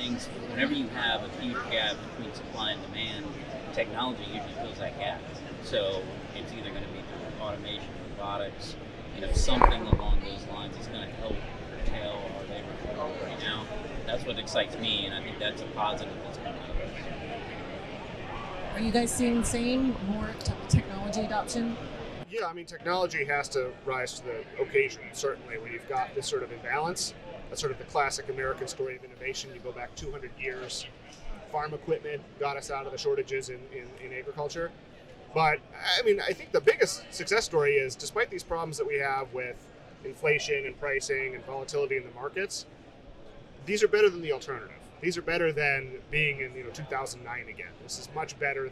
things, whenever you have a huge gap between supply and demand, technology usually fills that gap. So it's either going to be through automation, robotics, something along those lines is going to help curtail our labor shortage right now. That's what excites me, and I think that's a positive that's coming out of it. Are you guys seeing the same, more technology adoption? Yeah, I mean, technology has to rise to the occasion, certainly, when you've got this sort of imbalance. That's sort of the classic American story of innovation. You go back 200 years, farm equipment got us out of the shortages in agriculture. But, I mean, I think the biggest success story is, despite these problems that we have with inflation and pricing and volatility in the markets, these are better than the alternative. These are better than being in 2009 again. This is much better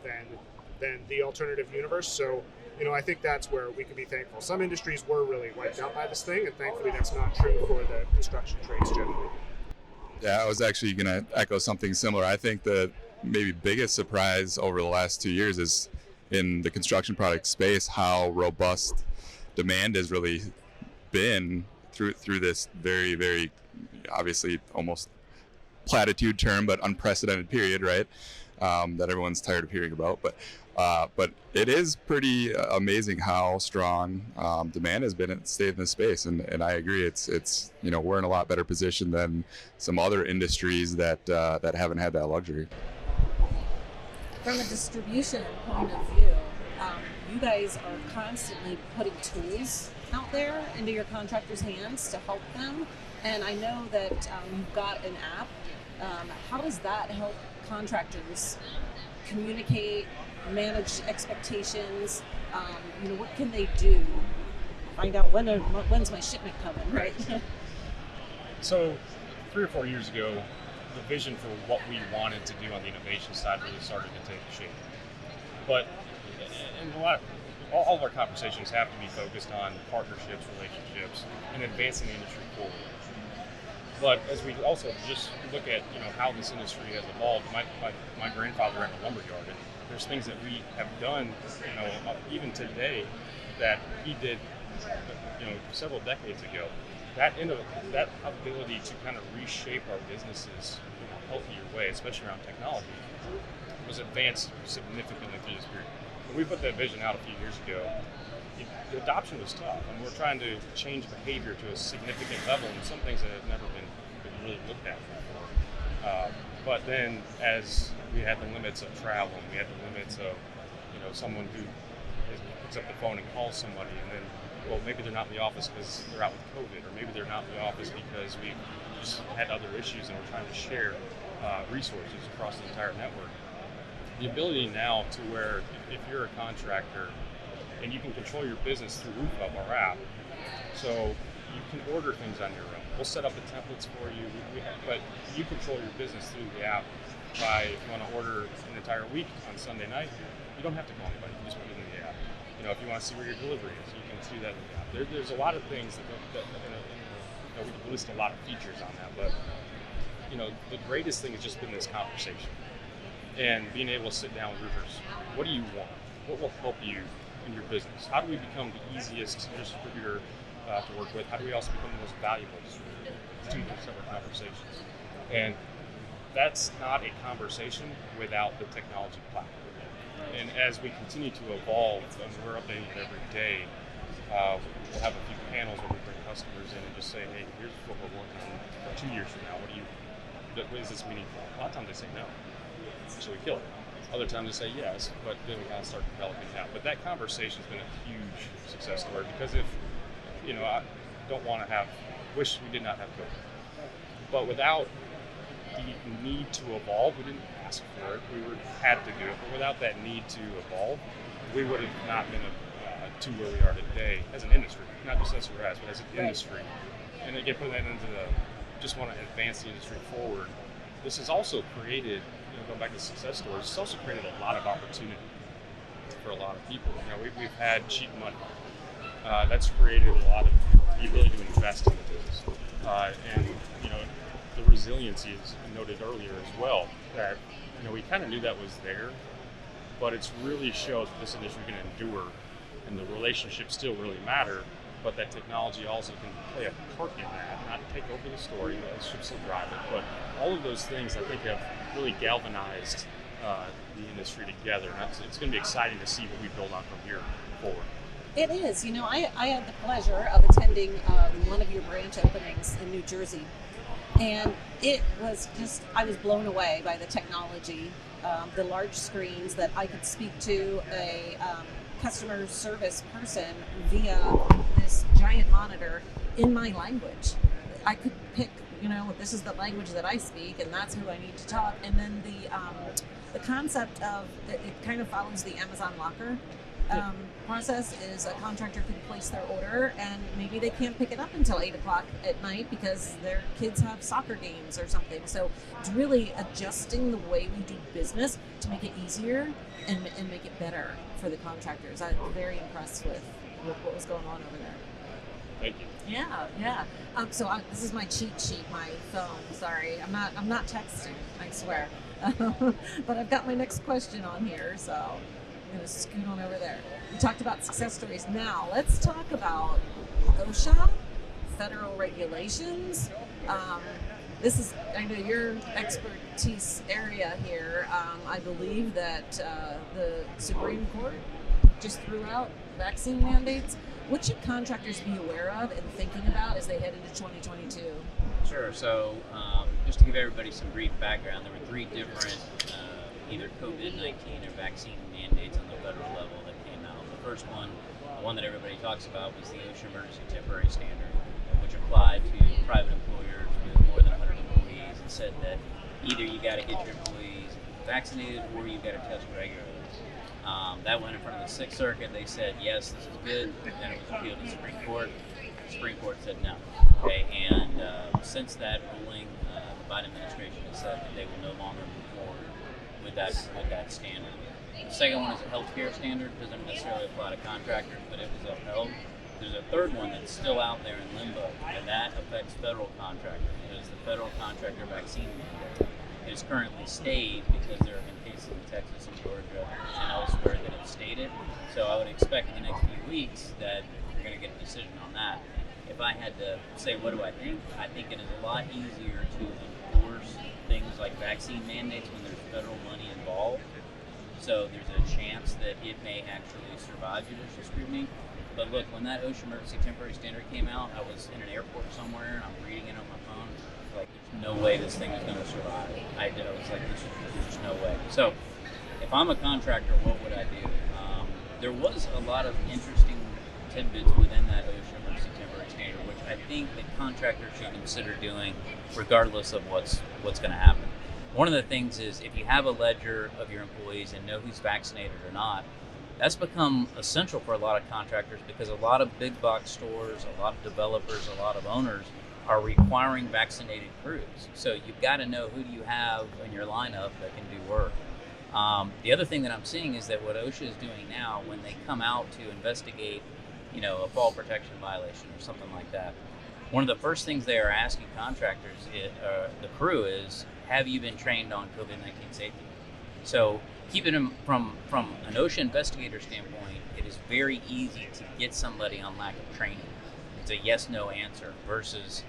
than the alternative universe. So, I think that's where we can be thankful. Some industries were really wiped out by this thing, and thankfully that's not true for the construction trades generally. Yeah, I was actually going to echo something similar. I think the maybe biggest surprise over the last 2 years is in the construction product space, how robust demand has really been through this very, very obviously almost platitude term, but unprecedented period, right? That everyone's tired of hearing about. But it is pretty amazing how strong demand has been stayed in this space, and I agree. It's we're in a lot better position than some other industries that haven't had that luxury. From a distribution point of view, you guys are constantly putting tools out there into your contractors' hands to help them, and I know that you've got an app. How does that help contractors communicate, manage expectations? What can they do? Find out when's my shipment coming, right? So 3 or 4 years ago, the vision for what we wanted to do on the innovation side really started to take shape. But all of our conversations have to be focused on partnerships, relationships, and advancing the industry forward. But as we also just look at how this industry has evolved, my grandfather ran a lumber yard, and there's things that we have done, even today, that he did, several decades ago. That ability to kind of reshape our businesses in a healthier way, especially around technology, was advanced significantly through this period. When we put that vision out a few years ago, the adoption was tough, and we're trying to change behavior to a significant level, and some things that have never been really looked at before. But then, as we had the limits of travel, and we had the limits of, someone who picks up the phone and calls somebody, and then, well, maybe they're not in the office because they're out with COVID, or maybe they're not in the office because we just had other issues, and we're trying to share resources across the entire network. The ability now to where, if you're a contractor, and you can control your business through RoofHub, our app. So you can order things on your own. We'll set up the templates for you, but you control your business through the app. If you want to order an entire week on Sunday night, you don't have to call anybody. You just put it in the app. If you want to see where your delivery is, you can do that in the app. There's a lot of things that we can list a lot of features on that, but the greatest thing has just been this conversation and being able to sit down with roofers. What do you want? What will help you in your business? How do we become the easiest distributor to work with? How do we also become the most valuable distributor? Two separate conversations. And that's not a conversation without the technology platform. And as we continue to evolve, and we're updating it every day, we'll have a few panels where we bring customers in and just say, hey, here's what we're working on 2 years from now. Is this meaningful? A lot of times they say no. So we kill it. Other times they say yes, but then we gotta start developing that. But that conversation's been a huge success story, because I don't want to wish we did not have COVID. But without the need to evolve, we didn't ask for it, we had to do it. But without that need to evolve, we would have not been to where we are today as an industry, not just SRS, but as an industry. And again, putting that into just want to advance the industry forward. This has also created, going back to success stories, it's also created a lot of opportunity for a lot of people. We've had cheap money. That's created a lot of the ability to invest in the business. And the resiliency is noted earlier as well, that we kind of knew that was there, but it's really showed that this industry can endure, and the relationships still really matter. but that technology also can play a part in that, not take over the story, the ships will drive it, but all of those things I think have really galvanized the industry together. And it's going to be exciting to see what we build on from here forward. It is. You know, I had the pleasure of attending one of your branch openings in New Jersey, and it was just, I was blown away by the technology, the large screens that I could speak to a customer service person via this giant monitor in my language. I could pick, you know, this is the language that I speak, and that's who I need to talk. And then the concept of it kind of follows the Amazon locker process. Is a contractor can place their order, and maybe they can't pick it up until 8 o'clock at night because their kids have soccer games or something. So it's really adjusting the way we do business to make it easier and make it better for the contractors. I'm very impressed with what was going on over there. Thank you. Yeah. This is my cheat sheet, my phone. Sorry, I'm not texting. I swear. But I've got my next question on here, so I'm going to scoot on over there. We talked about success stories. Now let's talk about OSHA, federal regulations. This is, I know, your expertise area here. I believe that the Supreme Court just threw out vaccine mandates. What should contractors be aware of and thinking about as they head into 2022? Sure. So just to give everybody some brief background, there were three different either COVID-19 or vaccine mandates on the federal level that came out. The first one, the one that everybody talks about, was the Osha Emergency Temporary Standard, which applied to private employers with more than 100 employees and said that either you got to get your employees vaccinated or you got to test regularly. That went in front of the Sixth Circuit. They said, yes, this is good. Then it was appealed to the Supreme Court. The Supreme Court said no. Okay, and since that ruling, the Biden administration has said that they will no longer move forward with that standard. The second one is a healthcare standard. It doesn't necessarily apply to contractors, but it was upheld. There's a third one that's still out there in limbo, and that affects federal contractors. It is the federal contractor vaccine mandate. It is currently stayed because there have been cases in Texas and Georgia and elsewhere that have stayed it. So I would expect in the next few weeks that we're going to get a decision on that. If I had to say what do I think it is a lot easier to enforce things like vaccine mandates when there's federal money involved. So there's a chance that it may actually survive judicial scrutiny. But look, when that OSHA Emergency Temporary Standard came out, I was in an airport somewhere and I'm reading it on my phone. Like, there's no way this thing is going to survive. I was like, there's just no way. So if I'm a contractor, what would I do? There was a lot of interesting tidbits within that OSHA Emergency Temporary Standard, which I think that contractors should consider doing regardless of what's going to happen. One of the things is if you have a ledger of your employees and know who's vaccinated or not, that's become essential for a lot of contractors because a lot of big box stores, a lot of developers, a lot of owners are requiring vaccinated crews. So you've got to know who do you have in your lineup that can do work. The other thing that I'm seeing is that what OSHA is doing now, when they come out to investigate, a fall protection violation or something like that, one of the first things they are asking contractors, the crew, is, have you been trained on COVID-19 safety? So keeping them from an OSHA investigator standpoint, it is very easy to get somebody on lack of training. It's a yes/no answer versus,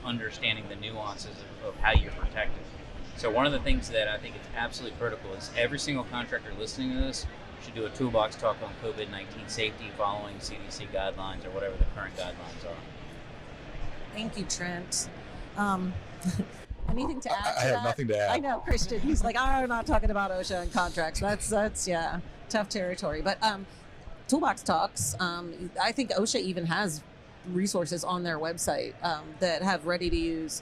understanding the nuances of how you're protected. So one of the things that I think is absolutely critical is every single contractor listening to this should do a toolbox talk on COVID-19 safety following CDC guidelines or whatever the current guidelines are. Thank you, Trent. Anything to add to I have that? nothing to add. I know, Christian. He's like, I'm not talking about OSHA and contracts. That's tough territory. But Toolbox Talks, I think OSHA even has resources on their website that have ready-to-use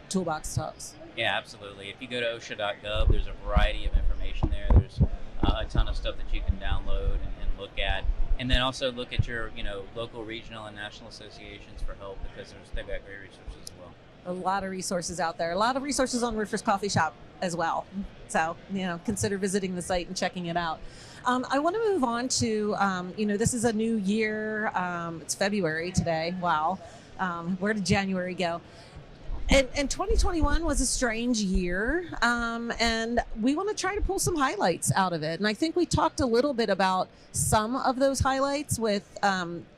Toolbox Talks. Yeah, absolutely. If you go to OSHA.gov, there's a variety of information there. There's a ton of stuff that you can download and look at. And then also look at your, local, regional, and national associations for help because they've got great resources as well. A lot of resources out there. A lot of resources on Roofers Coffee Shop as well. So, consider visiting the site and checking it out. I want to move on to, this is a new year. It's February today. Wow. Where did January go? And 2021 was a strange year, and we want to try to pull some highlights out of it. And I think we talked a little bit about some of those highlights with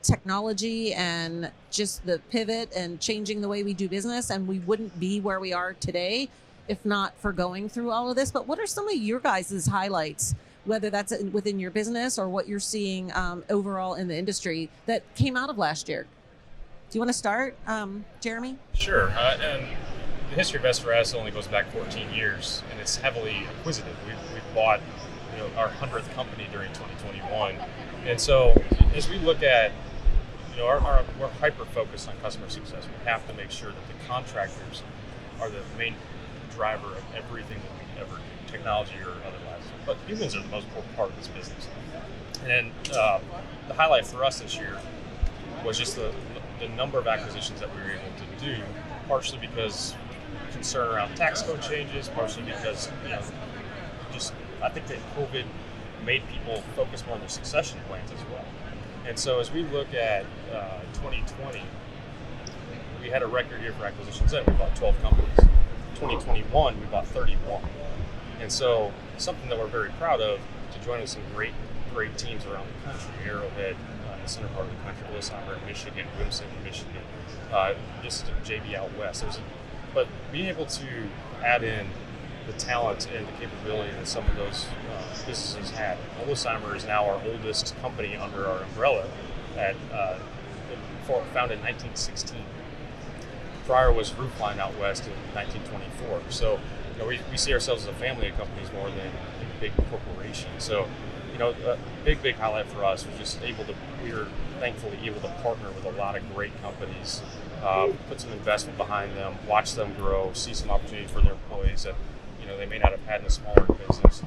technology and just the pivot and changing the way we do business. And we wouldn't be where we are today if not for going through all of this. But what are some of your guys' highlights, whether that's within your business or what you're seeing overall in the industry that came out of last year? Do you want to start, Jeremy? Sure. And the history of S4S only goes back 14 years, and it's heavily acquisitive. We've bought our 100th company during 2021. And so as we look at, we're hyper-focused on customer success. We have to make sure that the contractors are the main driver of everything that we ever do, technology or otherwise. But humans are the most important part of this business. And the highlight for us this year was just the number of acquisitions that we were able to do, partially because concern around tax code changes, partially because I think that COVID made people focus more on their succession plans as well. And so as we look at 2020, we had a record year for acquisitions, and we bought 12 companies. 2021, we bought 31. And so something that we're very proud of, to join with some great teams around the country, Arrowhead, the center part of the country, Osha in Michigan, Wimson in Michigan, just JB out west. But being able to add in the talent and the capability that some of those businesses had. Osha is now our oldest company under our umbrella, founded in 1916. Prior was Roofline out west in 1924. So we see ourselves as a family of companies more than a big corporation. So a big highlight for us was we were thankfully able to partner with a lot of great companies, put some investment behind them, watch them grow, see some opportunities for their employees that they may not have had in a smaller business.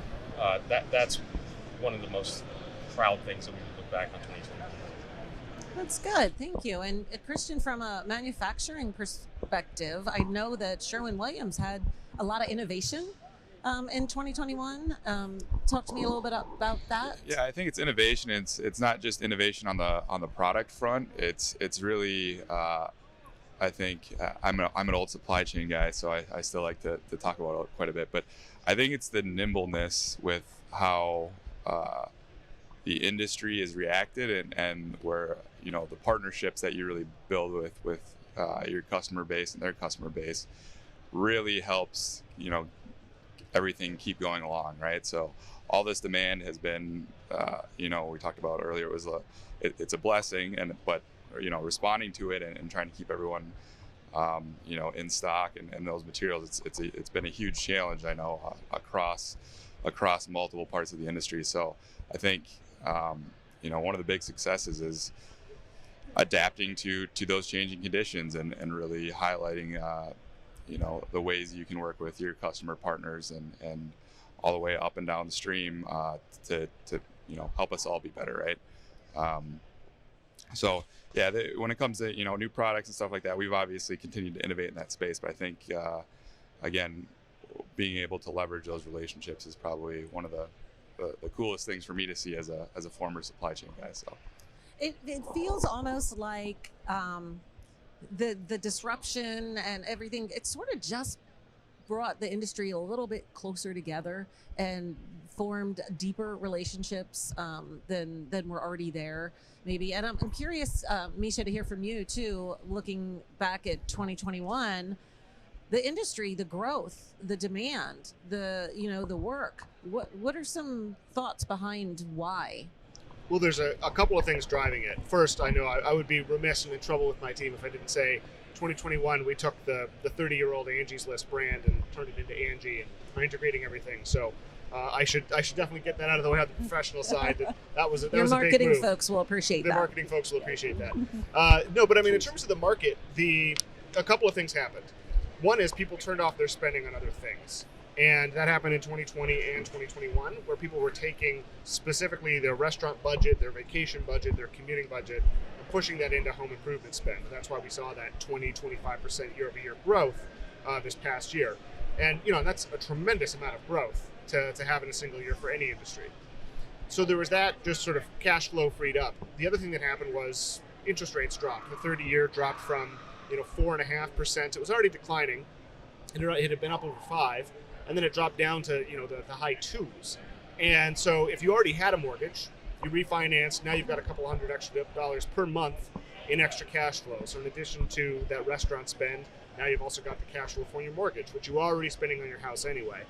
That's one of the most proud things that we can look back on 2020. That's good, thank you. And Christian, from a manufacturing perspective, I know that Sherwin-Williams had a lot of innovation in 2021. Talk to me a little bit about that. Yeah, I think it's innovation. It's not just innovation on the product front. It's really I think I'm an old supply chain guy, so I still like to talk about it quite a bit. But I think it's the nimbleness with how the industry has reacted and where the partnerships that you really build with your customer base and their customer base really helps everything keep going along, right? So all this demand has been we talked about earlier, it's a blessing, but responding to it and trying to keep everyone in stock and those materials, it's been a huge challenge, I know, across multiple parts of the industry. So I think one of the big successes is adapting to those changing conditions and really highlighting the ways you can work with your customer partners and all the way up and down the stream to help us all be better, right? So yeah, when it comes to new products and stuff like that, we've obviously continued to innovate in that space. But I think again, being able to leverage those relationships is probably one of the coolest things for me to see as a former supply chain guy. So it feels almost like the disruption and everything. It sort of just brought the industry a little bit closer together and formed deeper relationships than were already there, maybe. And I'm curious, Misha, to hear from you too. Looking back at 2021, the industry, the growth, the demand, the work. What are some thoughts behind why? Well, there's a couple of things driving it. First, I know I would be remiss and in trouble with my team if I didn't say 2021 we took the 30-year-old Angie's List brand and turned it into Angie and are integrating everything. So I should definitely get that out of the way on the professional side. That was a big move. Your marketing folks will appreciate that. The marketing folks will appreciate that. No, but I mean, in terms of the market, a couple of things happened. One is people turned off their spending on other things. And that happened in 2020 and 2021, where people were taking specifically their restaurant budget, their vacation budget, their commuting budget, and pushing that into home improvement spend. And that's why we saw that 20-25% year-over-year growth this past year. And that's a tremendous amount of growth to have in a single year for any industry. So there was that, just sort of cash flow freed up. The other thing that happened was interest rates dropped. The 30-year dropped from 4.5%. It was already declining, and it had been up over 5%, and then it dropped down to the high 2s. And so if you already had a mortgage, you refinanced, now you've got a couple $100 extra per month in extra cash flow. So in addition to that restaurant spend, now you've also got the cash flow for your mortgage, which you were already spending on your house anyway.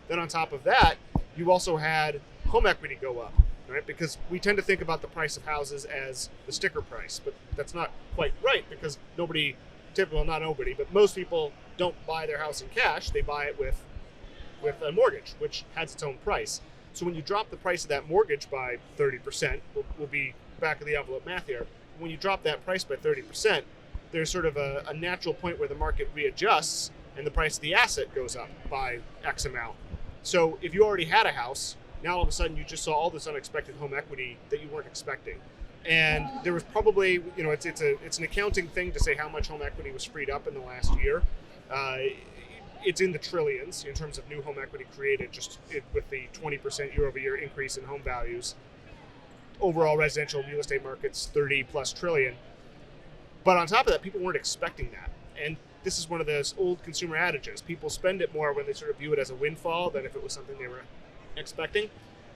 Then on top of that, you also had home equity go up, right? Because we tend to think about the price of houses as the sticker price, but that's not quite right, because not nobody, but most people don't buy their house in cash. They buy it with a mortgage, which has its own price. So when you drop the price of that mortgage by 30%, we'll be back of the envelope math here. When you drop that price by 30%, there's sort of a natural point where the market readjusts and the price of the asset goes up by X amount. So if you already had a house, now all of a sudden you just saw all this unexpected home equity that you weren't expecting. And there was probably, it's an accounting thing to say how much home equity was freed up in the last year. It's in the trillions in terms of new home equity created with the 20% year-over-year increase in home values. Overall residential real estate markets, 30 plus trillion. But on top of that, people weren't expecting that. And this is one of those old consumer adages. People spend it more when they sort of view it as a windfall than if it was something they were expecting.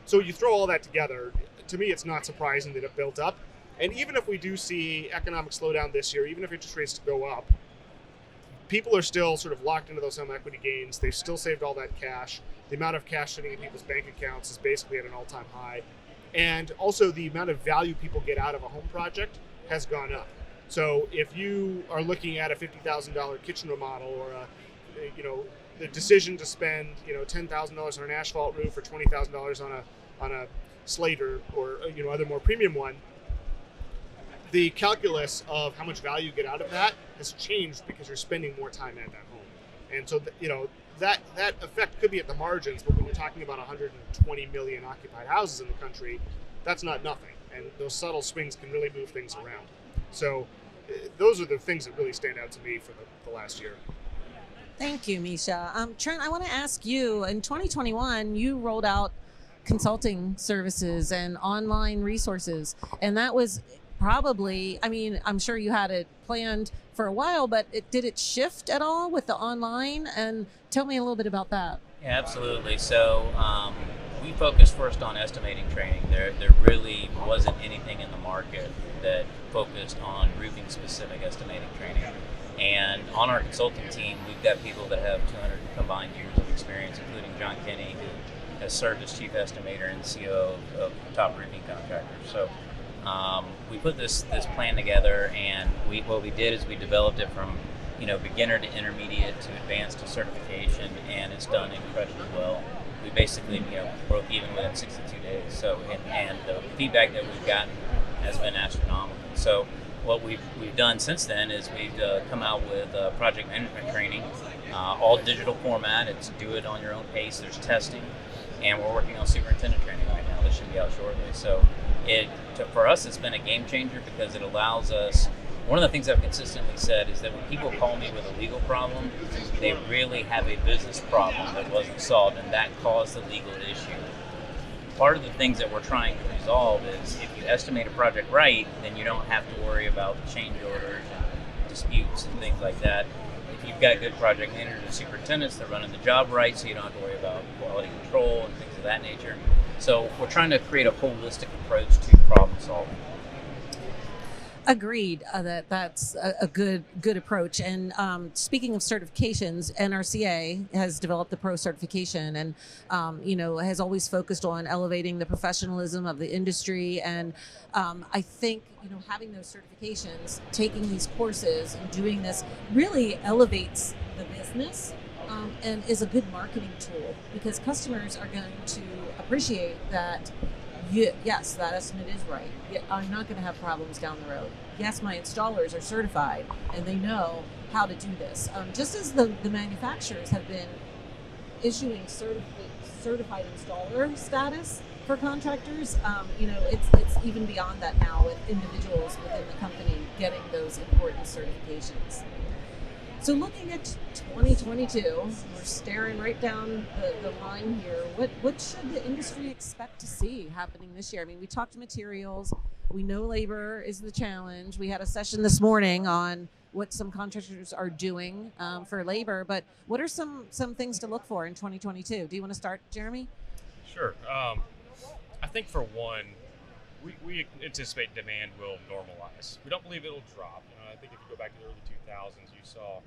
So you throw all that together, to me, it's not surprising that it built up. And even if we do see economic slowdown this year, even if interest rates go up, people are still sort of locked into those home equity gains. They've still saved all that cash. The amount of cash sitting in people's bank accounts is basically at an all-time high. And also the amount of value people get out of a home project has gone up. So if you are looking at a $50,000 kitchen remodel, or the decision to spend $10,000 on an asphalt roof or $20,000 on a slate or other more premium one, the calculus of how much value you get out of that has changed because you're spending more time at that home. And so that effect could be at the margins, but when you're talking about 120 million occupied houses in the country, that's not nothing. And those subtle swings can really move things around. So those are the things that really stand out to me for the last year. Thank you, Misha. Trent, I want to ask you, in 2021, you rolled out consulting services and online resources, and that was probably, I'm sure you had it planned for a while, but did it shift at all with the online? And tell me a little bit about that. Yeah, absolutely. So we focused first on estimating training. There really wasn't anything in the market that focused on roofing specific estimating training. And on our consulting team, we've got people that have 200 combined years of experience, including John Kinney, who has served as chief estimator and CEO of top roofing contractors. So we put this plan together, and what we did is we developed it from beginner to intermediate to advanced to certification, and it's done incredibly well. We basically broke even within 62 days. So and the feedback that we've gotten has been astronomical. So what we've done since then is we've come out with project management training, all digital format. It's do it on your own pace. There's testing, and we're working on superintendent training right now. This should be out shortly. So for us, it's been a game changer because it allows us. One of the things I've consistently said is that when people call me with a legal problem, they really have a business problem that wasn't solved, and that caused the legal issue. Part of the things that we're trying to resolve is if you estimate a project right, then you don't have to worry about change orders and disputes and things like that. If you've got good project managers and superintendents, they're running the job right, so you don't have to worry about quality control and things of that nature. So we're trying to create a holistic approach to problem solving. Agreed. That's a good approach. And speaking of certifications, NRCA has developed the pro certification, and has always focused on elevating the professionalism of the industry. And I think having those certifications, taking these courses, and doing this really elevates the business. And is a good marketing tool because customers are going to appreciate that. Yes, that estimate is right. I'm not going to have problems down the road. Yes, my installers are certified and they know how to do this. Just as the manufacturers have been issuing certified installer status for contractors, it's even beyond that now with individuals within the company getting those important certifications. So looking at 2022, we're staring right down the line here. What should the industry expect to see happening this year? We talked materials. We know labor is the challenge. We had a session this morning on what some contractors are doing for labor, but what are some things to look for in 2022? Do you want to start, Jeremy? Sure. I think for one, we anticipate demand will normalize. We don't believe it'll drop. I think if you go back to the early 2000s, you saw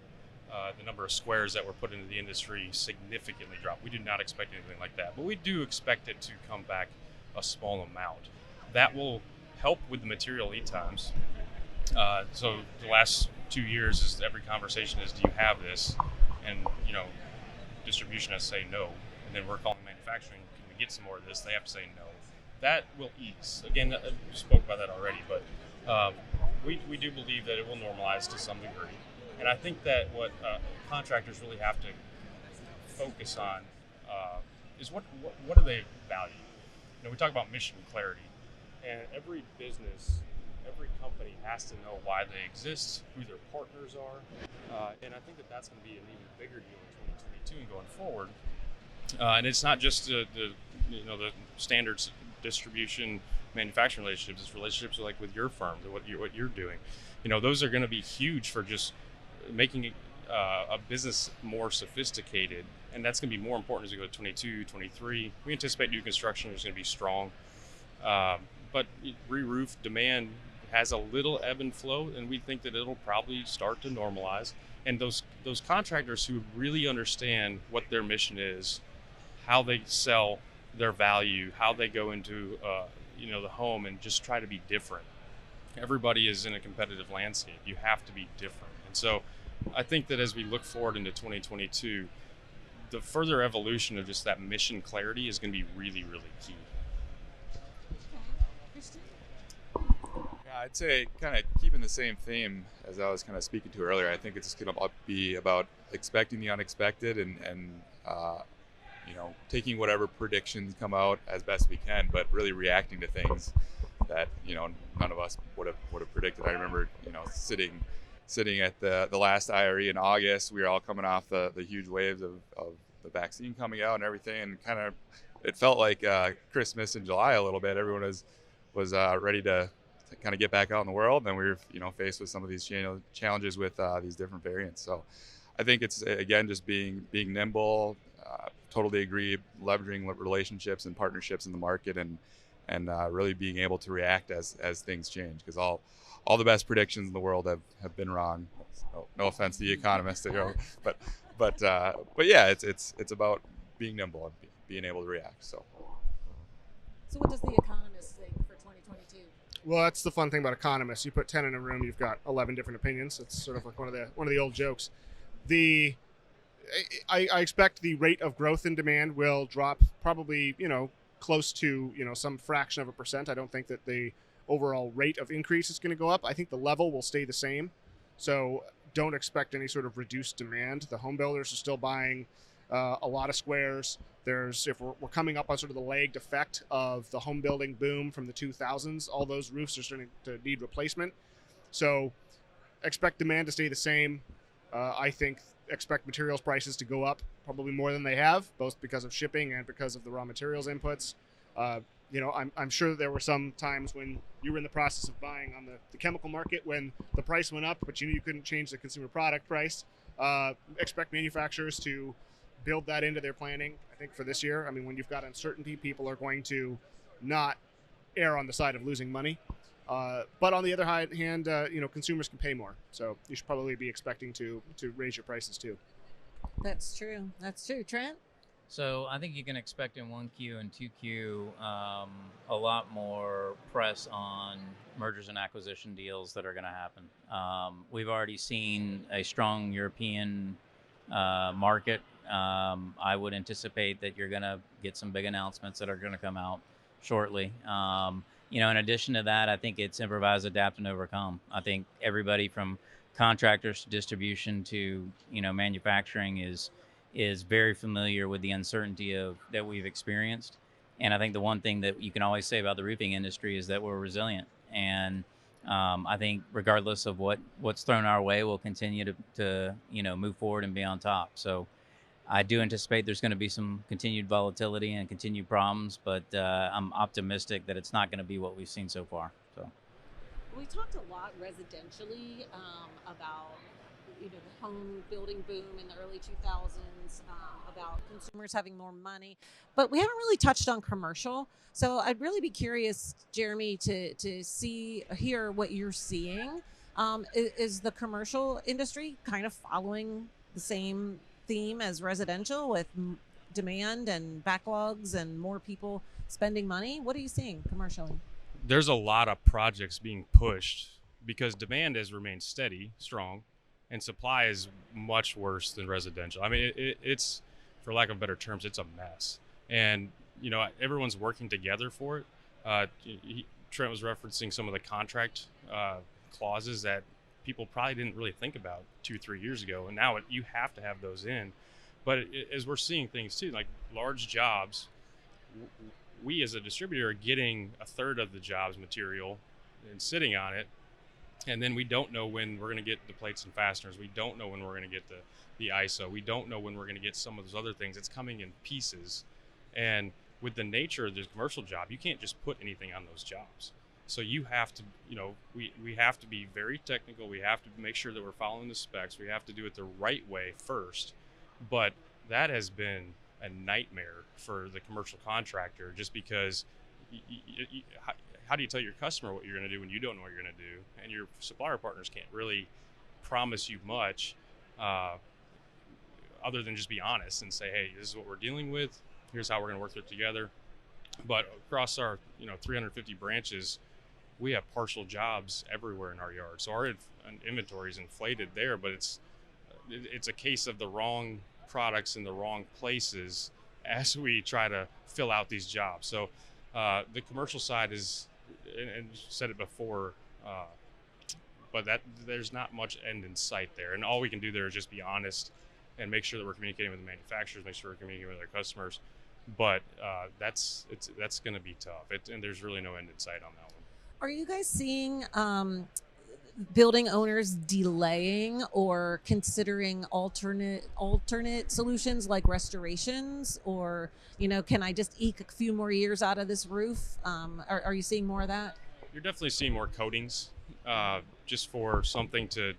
the number of squares that were put into the industry significantly drop. We do not expect anything like that, but we do expect it to come back a small amount. That will help with the material lead times. So the last 2 years is every conversation is, do you have this? And distribution has to say no, and then we're calling manufacturing, can we get some more of this? They have to say no. That will ease. Again, we spoke about that already, but we do believe that it will normalize to some degree. And I think that what contractors really have to focus on is what do they value? We talk about mission clarity, and every business, every company has to know why they exist, who their partners are, and I think that that's going to be an even bigger deal in 2022 and going forward. And it's not just the standards distribution manufacturing relationships. It's relationships like with your firm, what you're doing. Those are going to be huge for just making a business more sophisticated, and that's going to be more important as we go to 22, 23. We anticipate new construction is going to be strong, but re-roof demand has a little ebb and flow, and we think that it'll probably start to normalize. And those contractors who really understand what their mission is, how they sell their value, how they go into the home and just try to be different. Everybody is in a competitive landscape. You have to be different. And so I think that as we look forward into 2022, the further evolution of just that mission clarity is going to be really, really key. Yeah, I'd say kind of keeping the same theme as I was kind of speaking to earlier. I think it's going to be about expecting the unexpected and taking whatever predictions come out as best we can, but really reacting to things that none of us would have predicted. I remember sitting at the last IRE in August. We were all coming off the huge waves of the vaccine coming out and everything, and kind of it felt like Christmas in July a little bit. Everyone was ready to kind of get back out in the world, and we were faced with some of these challenges with these different variants. So I think it's again just being nimble. Totally agree, leveraging relationships and partnerships in the market, and really being able to react as things change, because all the best predictions in the world have been wrong. No offense to the Economist, but yeah, it's about being nimble and being able to react. So what does the Economist think for 2022? Well, that's the fun thing about Economists. You put 10 in a room, you've got 11 different opinions. It's sort of like one of the old jokes. I expect the rate of growth in demand will drop probably, close to, some fraction of a percent. I don't think that the overall rate of increase is going to go up. I think the level will stay the same. So don't expect any sort of reduced demand. The home builders are still buying a lot of squares. If we're coming up on sort of the lagged effect of the home building boom from the 2000s, all those roofs are starting to need replacement. So expect demand to stay the same. I expect materials prices to go up probably more than they have, both because of shipping and because of the raw materials inputs. I'm sure that there were some times when you were in the process of buying on the chemical market when the price went up, but you knew you couldn't change the consumer product price. Expect manufacturers to build that into their planning. I think for this year, when you've got uncertainty, people are going to not err on the side of losing money. But on the other hand, consumers can pay more. So you should probably be expecting to raise your prices too. That's true. Trent? So I think you can expect in 1Q and 2Q a lot more press on mergers and acquisition deals that are going to happen. We've already seen a strong European market. I would anticipate that you're going to get some big announcements that are going to come out shortly. In addition to that, I think it's improvise, adapt, and overcome. I think everybody from contractors to distribution to manufacturing is very familiar with the uncertainty that we've experienced. And I think the one thing that you can always say about the roofing industry is that we're resilient. And I think regardless of what's thrown our way, we'll continue to move forward and be on top. So I do anticipate there's going to be some continued volatility and continued problems, but I'm optimistic that it's not going to be what we've seen so far. So, We talked a lot residentially about the home building boom in the early 2000s, about consumers having more money, but we haven't really touched on commercial. So I'd really be curious, Jeremy, to hear what you're seeing. Is the commercial industry kind of following the same theme as residential with demand and backlogs and more people spending money? What are you seeing commercially? There's a lot of projects being pushed because demand has remained steady, strong, and supply is much worse than residential. I mean, it's, for lack of better terms, it's a mess. And, everyone's working together for it. Trent was referencing some of the contract clauses that people probably didn't really think about 2-3 years ago. And now you have to have those in. But as we're seeing things too, like large jobs, we as a distributor are getting a third of the job's material and sitting on it. And then we don't know when we're going to get the plates and fasteners. We don't know when we're going to get the ISO. We don't know when we're going to get some of those other things. It's coming in pieces. And with the nature of this commercial job, you can't just put anything on those jobs. So you have to, we have to be very technical. We have to make sure that we're following the specs. We have to do it the right way first. But that has been a nightmare for the commercial contractor, just because how do you tell your customer what you're going to do when you don't know what you're going to do? And your supplier partners can't really promise you much other than just be honest and say, hey, this is what we're dealing with. Here's how we're going to work through it together. But across our 350 branches, we have partial jobs everywhere in our yard. So our inventory is inflated there, but it's a case of the wrong products in the wrong places as we try to fill out these jobs. So the commercial side is, and you said it before, but that there's not much end in sight there. And all we can do there is just be honest and make sure that we're communicating with the manufacturers, make sure we're communicating with our customers. But that's going to be tough. And there's really no end in sight on that one. Are you guys seeing building owners delaying or considering alternate solutions like restorations, or can I just eke a few more years out of this roof? Are you seeing more of that? You're definitely seeing more coatings, just for something to,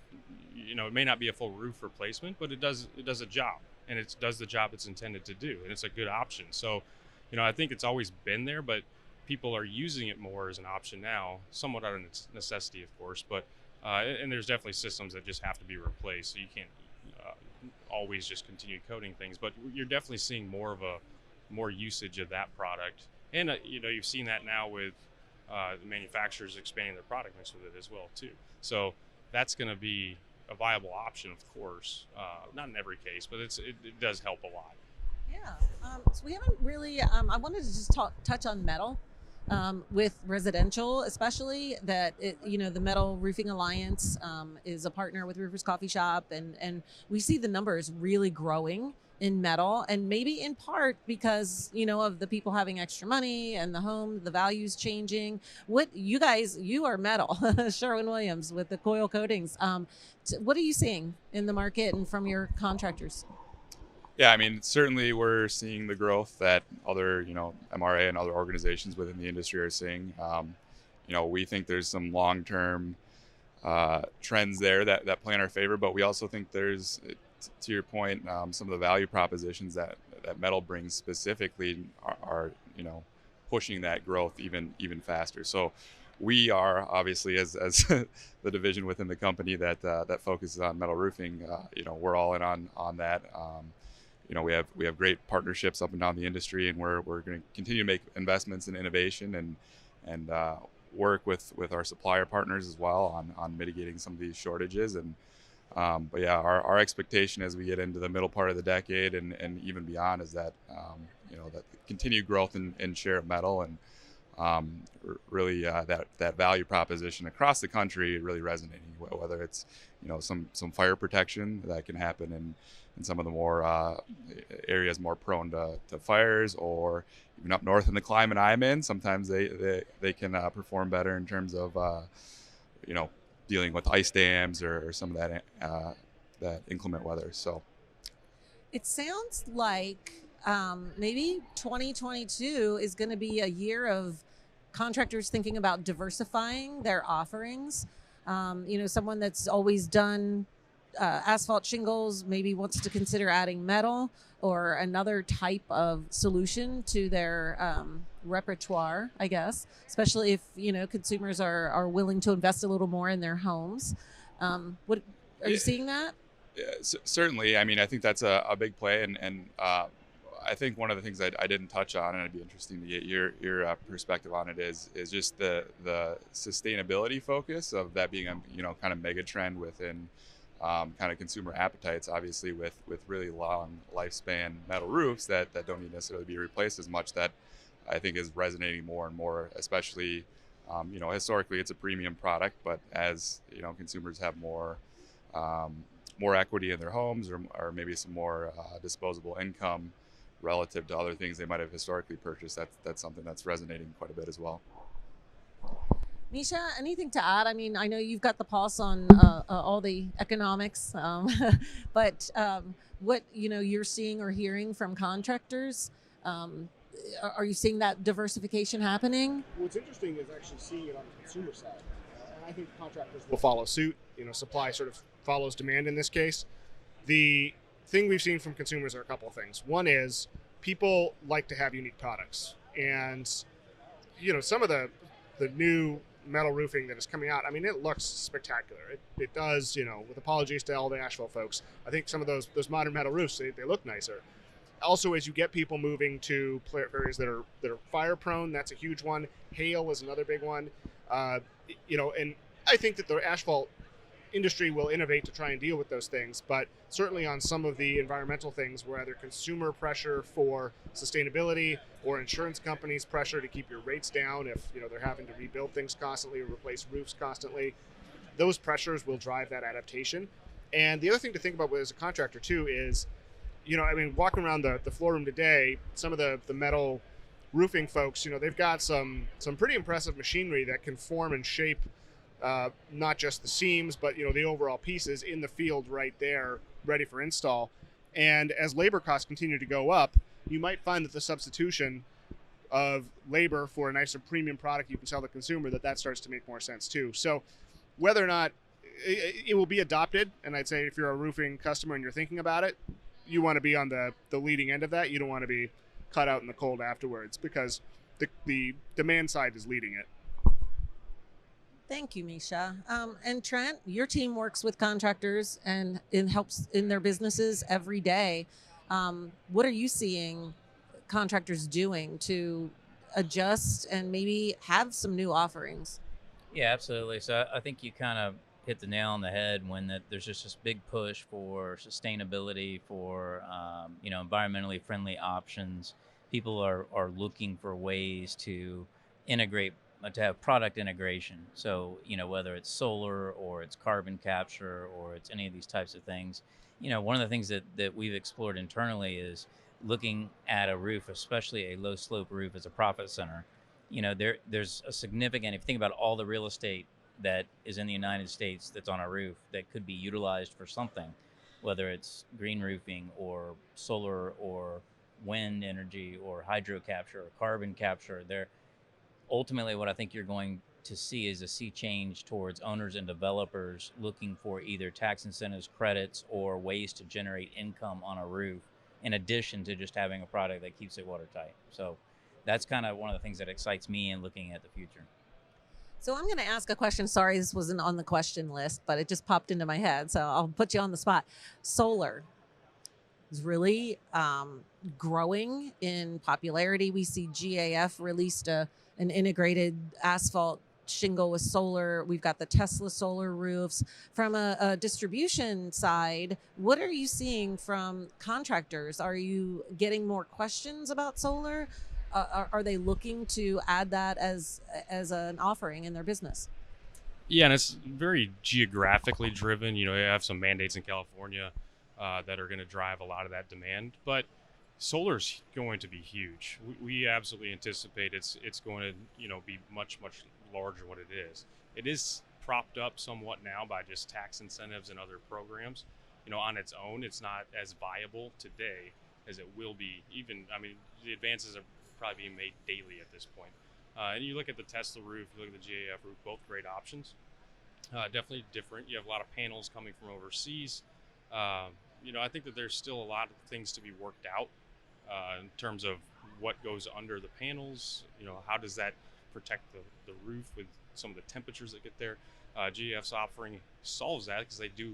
it may not be a full roof replacement, but it does a job, and it does the job it's intended to do, and it's a good option. So, I think it's always been there, but people are using it more as an option now, somewhat out of necessity, of course, but and there's definitely systems that just have to be replaced, so you can't always just continue coating things, but you're definitely seeing more usage of that product. And you've seen that now with the manufacturers expanding their product mix with it as well too. So that's going to be a viable option, of course, not in every case, but it does help a lot. Yeah. So we haven't really, I wanted to just touch on metal. With residential, especially that the Metal Roofing Alliance is a partner with Roofers Coffee Shop, and we see the numbers really growing in metal, and maybe in part because of the people having extra money and the values changing. You are metal, Sherwin-Williams with the coil coatings. What are you seeing in the market and from your contractors? Yeah, I mean, certainly we're seeing the growth that other, MRA and other organizations within the industry are seeing. We think there's some long-term trends there that play in our favor, but we also think there's, to your point, some of the value propositions that metal brings specifically are pushing that growth even faster. So we are obviously, as the division within the company that focuses on metal roofing, we're all in on that. We have great partnerships up and down the industry, and we're going to continue to make investments in innovation and work with our supplier partners as well on mitigating some of these shortages. And but yeah, our expectation as we get into the middle part of the decade and even beyond is that that continued growth in share of metal and really that value proposition across the country really resonating, whether it's some fire protection that can happen in some of the more areas more prone to fires, or even up north in the climate I'm in, sometimes they can perform better in terms of dealing with ice dams or some of that inclement weather. So it sounds like maybe 2022 is going to be a year of contractors thinking about diversifying their offerings? Someone that's always done asphalt shingles maybe wants to consider adding metal or another type of solution to their repertoire, I guess, especially if, consumers are willing to invest a little more in their homes. What are you seeing that? Yeah, certainly. I mean, I think that's a big play, and I think one of the things I didn't touch on, and it'd be interesting to get your perspective on it, is just the sustainability focus of that being a kind of mega trend within kind of consumer appetites. Obviously, with really long lifespan metal roofs that don't need necessarily be replaced as much, that I think is resonating more and more. Especially, historically it's a premium product, but as consumers have more equity in their homes, or maybe some more disposable income relative to other things they might have historically purchased, that's something that's resonating quite a bit as well. Misha, anything to add? I mean, I know you've got the pulse on all the economics, but what you're seeing or hearing from contractors, are you seeing that diversification happening? What's interesting is actually seeing it on the consumer side, and I think contractors will follow suit. Supply sort of follows demand in this case. The thing we've seen from consumers are a couple of things. One is people like to have unique products, and some of the new metal roofing that is coming out, I mean, it looks spectacular. It does, with apologies to all the asphalt folks. I think some of those modern metal roofs, they look nicer. Also, as you get people moving to areas that are fire prone, that's a huge one. Hail is another big one. And I think that the asphalt industry will innovate to try and deal with those things, but certainly on some of the environmental things, where either consumer pressure for sustainability or insurance companies pressure to keep your rates down if they're having to rebuild things constantly or replace roofs constantly, those pressures will drive that adaptation. And the other thing to think about as a contractor too is, walking around the floor room today, some of the metal roofing folks, they've got some pretty impressive machinery that can form and shape not just the seams, but the overall pieces in the field right there, ready for install. And as labor costs continue to go up, you might find that the substitution of labor for a nicer premium product you can sell to the consumer, that starts to make more sense too. So whether or not it will be adopted, and I'd say if you're a roofing customer and you're thinking about it, you want to be on the leading end of that. You don't want to be cut out in the cold afterwards, because the demand side is leading it. Thank you, Misha. And Trent, your team works with contractors and it helps in their businesses every day. What are you seeing contractors doing to adjust and maybe have some new offerings? Yeah, absolutely. So I think you kind of hit the nail on the head when there's just this big push for sustainability, for environmentally friendly options. People are looking for ways to integrate, to have product integration. So whether it's solar or it's carbon capture or it's any of these types of things. One of the things that we've explored internally is looking at a roof, especially a low slope roof, as a profit center. There's a significant, if you think about all the real estate that is in the United States that's on a roof that could be utilized for something, whether it's green roofing or solar or wind energy or hydro capture or carbon capture, ultimately what I think you're going to see is a sea change towards owners and developers looking for either tax incentives, credits, or ways to generate income on a roof, in addition to just having a product that keeps it watertight. So that's kind of one of the things that excites me in looking at the future. So I'm going to ask a question. Sorry, this wasn't on the question list, but it just popped into my head. So I'll put you on the spot. Solar is really growing in popularity. We see GAF released an integrated asphalt shingle with solar. We've got the Tesla solar roofs. From a distribution side, what are you seeing from contractors? Are you getting more questions about solar? Are they looking to add that as an offering in their business? Yeah, and it's very geographically driven. You have some mandates in California that are going to drive a lot of that demand, but solar's going to be huge. We absolutely anticipate it's going to be much larger than what it is. It is propped up somewhat now by just tax incentives and other programs. On its own, it's not as viable today as it will be. The advances are probably being made daily at this point. And you look at the Tesla roof, you look at the GAF roof, both great options. Definitely different. You have a lot of panels coming from overseas. I think that there's still a lot of things to be worked out in terms of what goes under the panels. How does that protect the roof with some of the temperatures that get there? GAF's offering solves that because they do,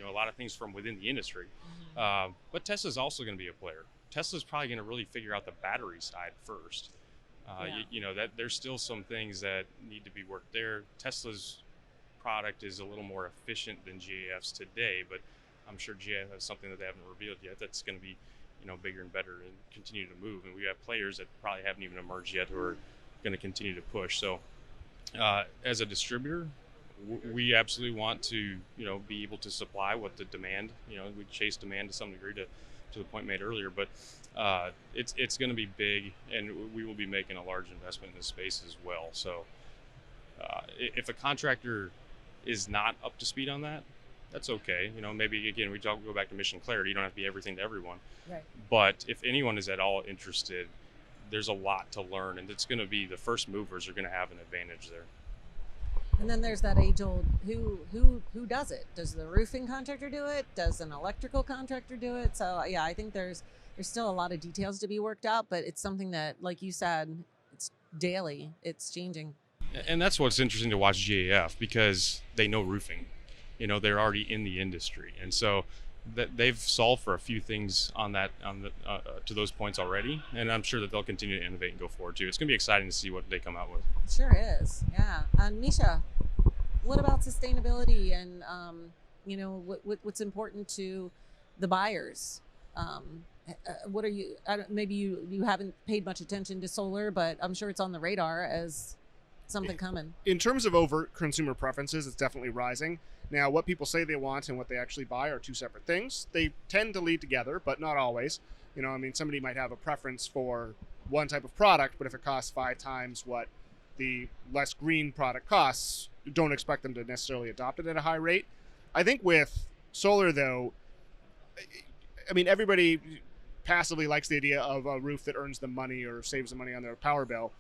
a lot of things from within the industry. But Tesla's also going to be a player. Tesla's probably going to really figure out the battery side first. That there's still some things that need to be worked there. Tesla's product is a little more efficient than GAF's today, but I'm sure GAF has something that they haven't revealed yet that's going to be, bigger and better and continue to move. And we have players that probably haven't even emerged yet who are going to continue to push. So, as a distributor, we absolutely want to, be able to supply what the demand. We chase demand to some degree to the point made earlier, but it's going to be big, and we will be making a large investment in this space as well. So, if a contractor is not up to speed on that, that's okay. Maybe again, go back to mission clarity. You don't have to be everything to everyone. Right. But if anyone is at all interested, there's a lot to learn, and it's going to be the first movers are going to have an advantage there. And then there's that age-old who does it? Does the roofing contractor do it? Does an electrical contractor do it? So yeah, I think there's still a lot of details to be worked out, but it's something that, like you said, it's daily. It's changing. And that's what's interesting to watch GAF, because they know roofing. They're already in the industry, and so that they've solved for a few things on that to those points already, and I'm sure that they'll continue to innovate and go forward too. It's going to be exciting to see what they come out with. It sure is, yeah. And Misha, what about sustainability and what's important to the buyers? What are you? Maybe you haven't paid much attention to solar, but I'm sure it's on the radar as something coming. In terms of overt consumer preferences, it's definitely rising. Now, what people say they want and what they actually buy are two separate things. They tend to lead together, but not always. Somebody might have a preference for one type of product, but if it costs 5 times what the less green product costs, don't expect them to necessarily adopt it at a high rate. I think with solar, though, everybody passively likes the idea of a roof that earns them money or saves them money on their power bill.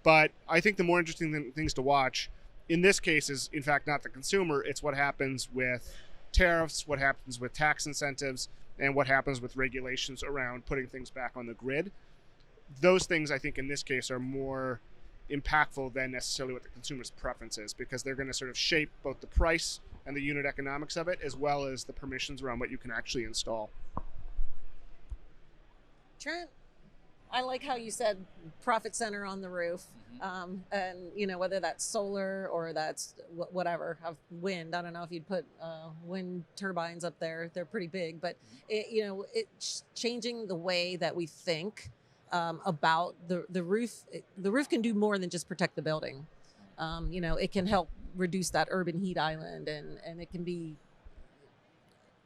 But I think the more interesting things to watch in this case is, in fact, not the consumer. It's what happens with tariffs, what happens with tax incentives, and what happens with regulations around putting things back on the grid. Those things, I think, in this case are more impactful than necessarily what the consumer's preference is, because they're going to sort of shape both the price and the unit economics of it, as well as the permissions around what you can actually install. Trent, I like how you said profit center on the roof. And whether that's solar or that's whatever, wind. I don't know if you'd put wind turbines up there. They're pretty big, but it's changing the way that we think about the roof. The roof can do more than just protect the building. It can help reduce that urban heat island, and it can be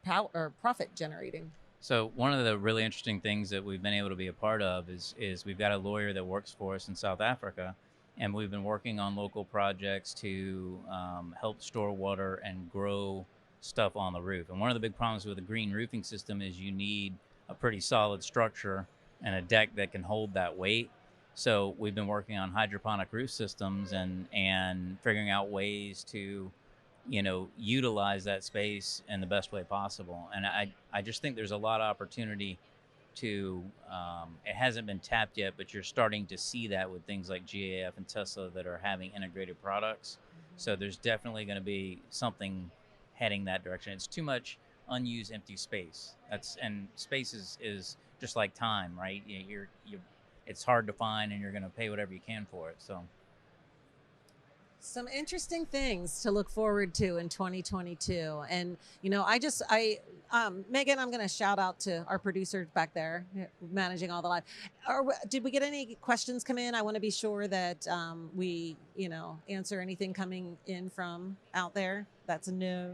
power or profit generating. So one of the really interesting things that we've been able to be a part of is we've got a lawyer that works for us in South Africa, and we've been working on local projects to help store water and grow stuff on the roof. And one of the big problems with a green roofing system is you need a pretty solid structure and a deck that can hold that weight. So we've been working on hydroponic roof systems and figuring out ways to utilize that space in the best way possible. And I just think there's a lot of opportunity to, it hasn't been tapped yet, but you're starting to see that with things like GAF and Tesla that are having integrated products. So there's definitely going to be something heading that direction. It's too much unused empty space. And space is just like time, right? It's hard to find, and you're going to pay whatever you can for it. So some interesting things to look forward to in 2022. And, Megan, I'm going to shout out to our producer back there managing all the live. Did we get any questions come in? I want to be sure that we, answer anything coming in from out there. That's a no.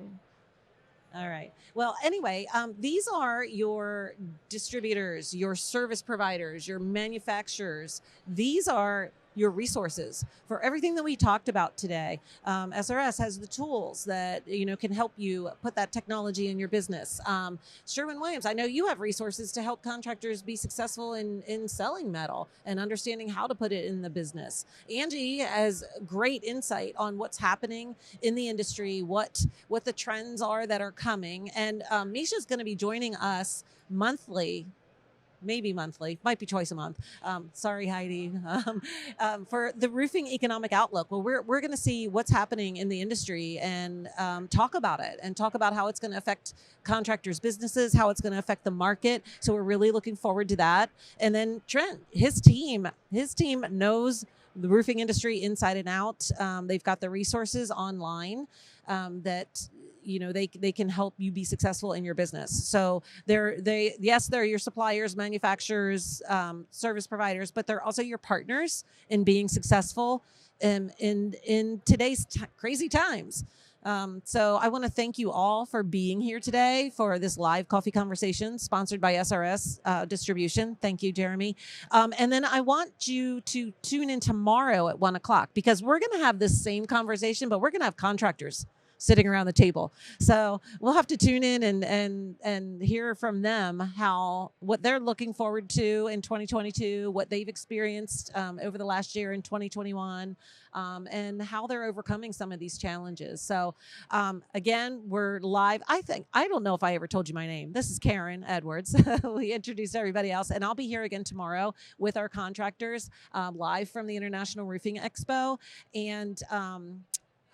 All right. Well, anyway, these are your distributors, your service providers, your manufacturers. These are your resources for everything that we talked about today. SRS has the tools that can help you put that technology in your business. Sherwin-Williams, I know you have resources to help contractors be successful in selling metal and understanding how to put it in the business. Angie has great insight on what's happening in the industry, what the trends are that are coming, and Misha's going to be joining us monthly. Maybe monthly, might be twice a month. Sorry, Heidi, for the Roofing Economic Outlook. Well, we're going to see what's happening in the industry and talk about it and talk about how it's going to affect contractors' businesses, how it's going to affect the market. So we're really looking forward to that. And then Trent, his team knows the roofing industry inside and out. They've got the resources online that they can help you be successful in your business. So they're your suppliers, manufacturers, service providers, but they're also your partners in being successful in today's crazy times. So I want to thank you all for being here today for this live coffee conversation sponsored by SRS Distribution. Thank you, Jeremy. And then I want you to tune in tomorrow at 1:00 because we're going to have this same conversation, but we're going to have contractors sitting around the table. So we'll have to tune in and hear from them what they're looking forward to in 2022, what they've experienced over the last year in 2021, and how they're overcoming some of these challenges. So again, we're live. I don't know if I ever told you my name. This is Karen Edwards. We introduced everybody else, and I'll be here again tomorrow with our contractors live from the International Roofing Expo. And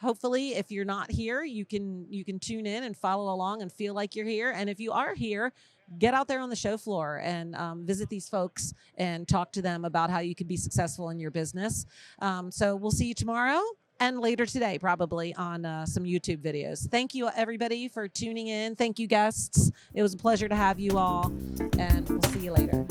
hopefully, if you're not here, you can tune in and follow along and feel like you're here. And if you are here, get out there on the show floor and visit these folks and talk to them about how you can be successful in your business. So we'll see you tomorrow and later today, probably on some YouTube videos. Thank you, everybody, for tuning in. Thank you, guests. It was a pleasure to have you all, and we'll see you later.